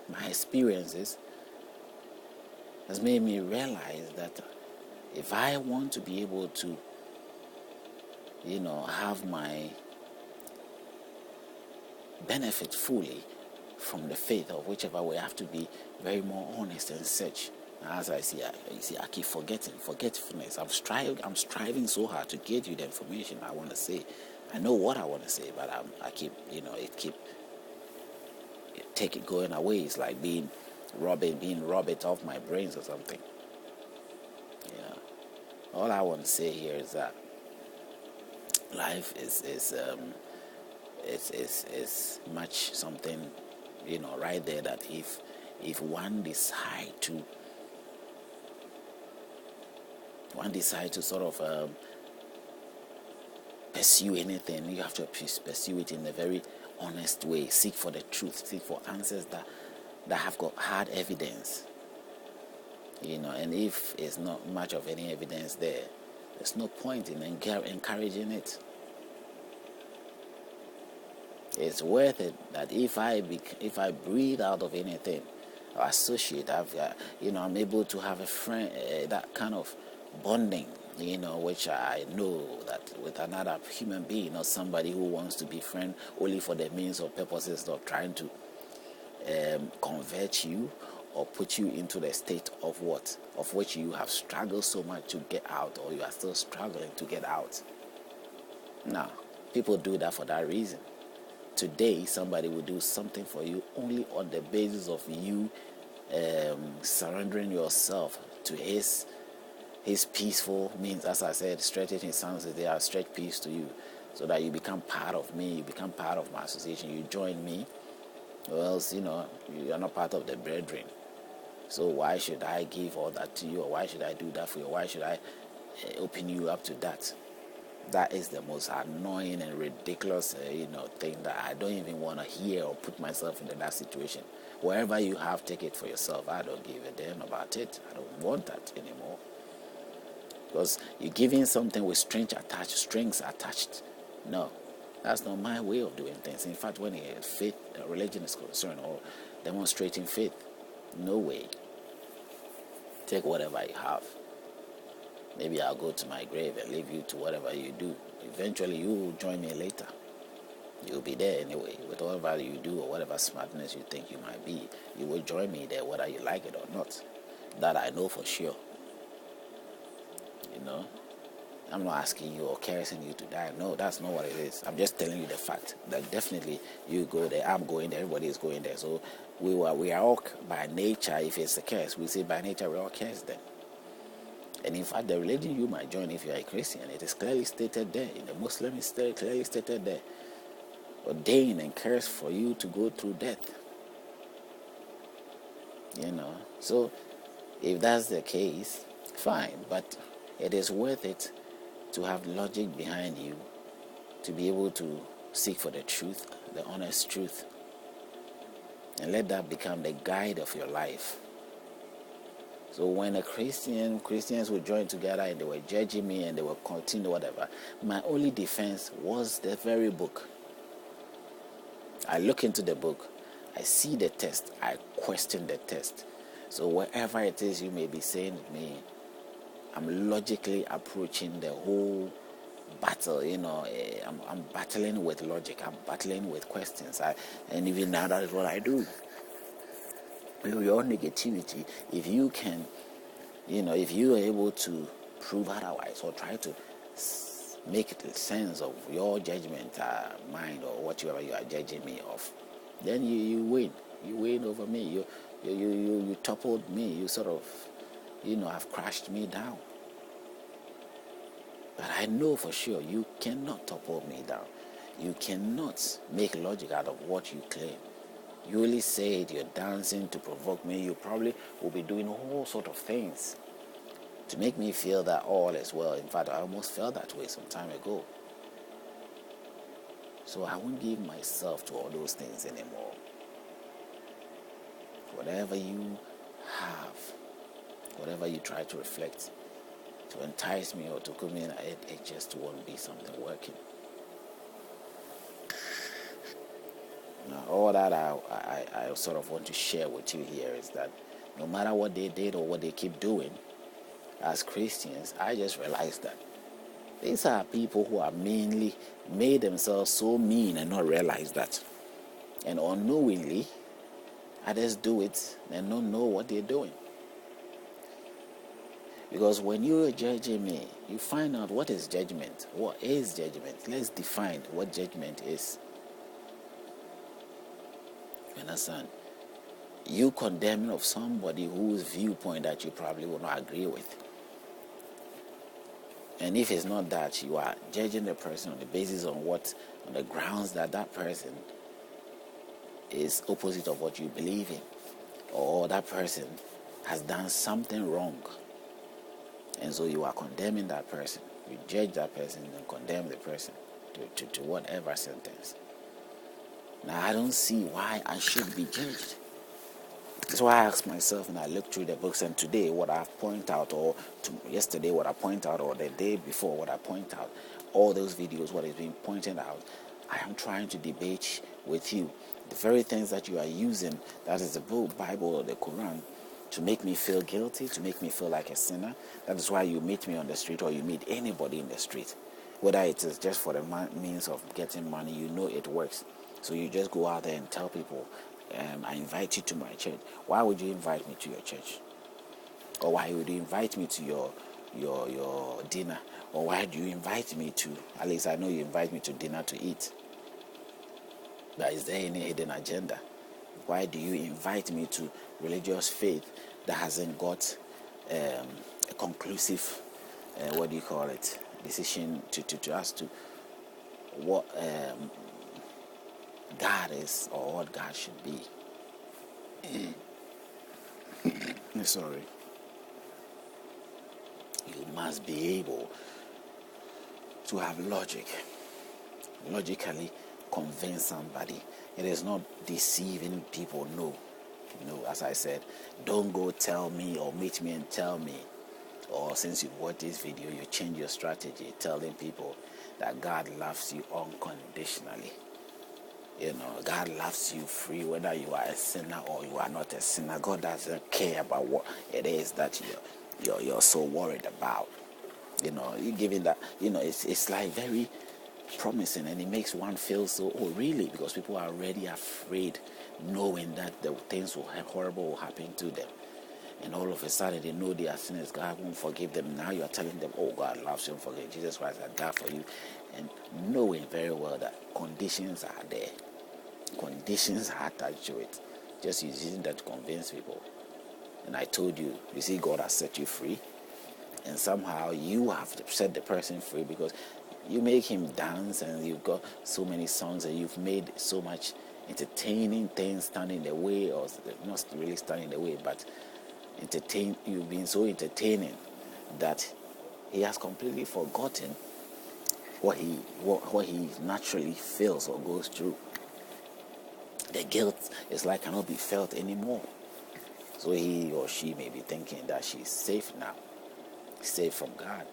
my experiences has made me realize that if I want to be able to, have my benefit fully from the faith of whichever way, I have to be very more honest and search. As I see, I keep forgetfulness. I'm striving so hard to get you the information I want to say. I know what I want to say, but I keep, take it going away. It's like being robbed off my brains or something. All I want to say here is that life is much something, right there, that if one decide to sort of pursue anything, you have to pursue it in a very honest way. Seek for the truth. Seek for answers that have got hard evidence. And if it's not much of any evidence there's no point in encouraging it. It's worth it that if I breathe out of anything or associate, I'm able to have a friend, that kind of bonding, which I know that with another human being, not somebody who wants to be friend only for the means or purposes of trying to convert you or put you into the state of which you have struggled so much to get out, or you are still struggling to get out. Now, people do that for that reason. Today, somebody will do something for you only on the basis of you surrendering yourself to his peaceful means. As I said, stretching his hands, they are stretch peace to you, so that you become part of me, you become part of my association, you join me, or else, you are not part of the brethren. So why should I give all that to you, or why should I do that for you? Why should I open you up to that? That is the most annoying and ridiculous, thing that I don't even want to hear or put myself into that situation. Wherever you have, take it for yourself. I don't give a damn about it. I don't want that anymore. Because you're giving something with strings attached. No, that's not my way of doing things. In fact, when religion is concerned, or demonstrating faith, no way. Take whatever you have. Maybe I'll go to my grave and leave you to whatever you do. Eventually, you will join me later. You'll be there anyway. With whatever you do or whatever smartness you think you might be, you will join me there, whether you like it or not. That I know for sure. I'm not asking you or cursing you to die. No, that's not what it is. I'm just telling you the fact that definitely you go there, I'm going there, everybody is going there. So we are all by nature, if it's a curse, we say by nature we're all cursed then. And in fact, the religion you might join, if you are a Christian, it is clearly stated there. In the Muslim, it's clearly stated there. Ordained and cursed for you to go through death. So if that's the case, fine. But it is worth it to have logic behind you, to be able to seek for the truth, the honest truth, and let that become the guide of your life. So when Christians would join together and they were judging me and they were continue whatever, my only defense was the very book. I look into the book, I see the text, I question the text. So wherever it is you may be saying to me, I'm logically approaching the whole battle. I'm battling with logic. I'm battling with questions. And even now, that is what I do. Your negativity, if you can, if you are able to prove otherwise or try to make sense of your judgment, mind, or whatever you are judging me of, then you win. You win over me. You toppled me. You sort of, have crashed me down. But I know for sure you cannot topple me down. You cannot make logic out of what you claim. You only say it, you're dancing to provoke me. You probably will be doing all sort of things to make me feel that all is well. In fact, I almost felt that way some time ago. So I won't give myself to all those things anymore. Whatever you have, whatever you try to reflect, to entice me or to come in, it just won't be something working. Now, all that I sort of want to share with you here is that no matter what they did or what they keep doing, as Christians, I just realized that these are people who are mainly made themselves so mean and not realize that. And unknowingly, others do it and don't know what they're doing. Because when you're judging me, you find out what is judgment. What is judgment? Let's define what judgment is. You understand? You condemning of somebody whose viewpoint that you probably will not agree with. And if it's not that, you are judging the person on the basis on the grounds that that person is opposite of what you believe in, or that person has done something wrong. And so you are condemning that person. You judge that person and condemn the person to whatever sentence. Now, I don't see why I should be judged. That's why I ask myself, and I look through the books, and today what I point out, or yesterday what I point out, or the day before what I point out, all those videos, what is being pointed out, I am trying to debate with you the very things that you are using, that is the book, Bible, or the Quran, to make me feel guilty, to make me feel like a sinner. That is why you meet me on the street, or you meet anybody in the street, whether it is just for the means of getting money. You know it works, so you just go out there and tell people, I invite you to my church. Why would you invite me to your church? Or why would you invite me to your dinner? Or why do you invite me to, at least I know you invite me to dinner to eat. But is there any hidden agenda? Why do you invite me to religious faith that hasn't got a conclusive, decision to us to what God is, or what God should be? Sorry. You must be able to have logically convince somebody. It is not deceiving people. No, as I said, don't go tell me or meet me and tell me, or since you watched this video, you change your strategy telling people that God loves you unconditionally. God loves you free, whether you are a sinner or you are not a sinner. God doesn't care about what it is that you're so worried about. You giving that, it's like very promising, and it makes one feel so, oh really, because people are already afraid, knowing that the things horrible will happen to them. And all of a sudden they know they are sinners, God won't forgive them. Now you are telling them, oh, God loves you and forgive. Jesus Christ has died for you. And knowing very well that conditions are there. Conditions are attached to it. Just using that to convince people. And I told you, you see, God has set you free. And somehow you have to set the person free, because you make him dance, and you've got so many songs, and you've made so much entertaining things stand in the way, or not really stand in the way, but you've been so entertaining that he has completely forgotten what he naturally feels or goes through. The guilt is like cannot be felt anymore. So he or she may be thinking that she's safe now, safe from God.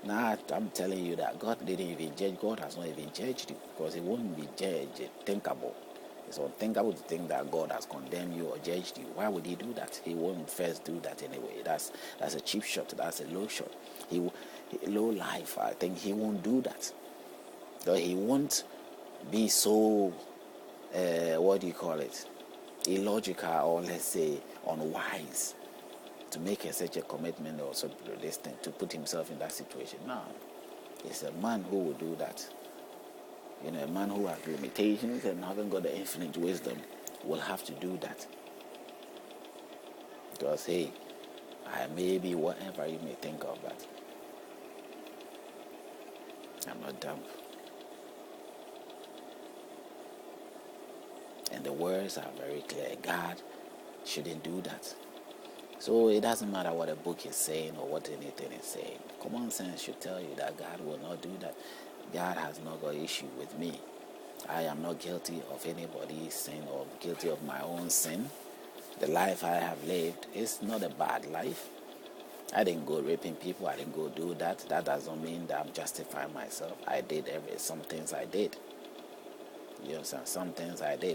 Now I'm telling you that God didn't even judge. God has not even judged you, because it won't be judged. Thinkable. It's unthinkable to think that God has condemned you or judged you. Why would he do that? He won't first do that anyway. That's a cheap shot. That's a low shot. Low life. I think he won't do that. So he won't be so illogical, or let's say unwise, to make such a commitment, or so this thing, to put himself in that situation. No, it's a man who will do that. A man who has limitations and haven't got the infinite wisdom will have to do that. Because, hey, I may be whatever you may think of, but I'm not dumb. And the words are very clear. God shouldn't do that. So it doesn't matter what a book is saying or what anything is saying. Common sense should tell you that God will not do that. God has not got issue with me. I am not guilty of anybody's sin, or guilty of my own sin. The life I have lived is not a bad life. I didn't go raping people. I didn't go do that. That doesn't mean that I'm justifying myself. I did some things I did. You understand? Some things I did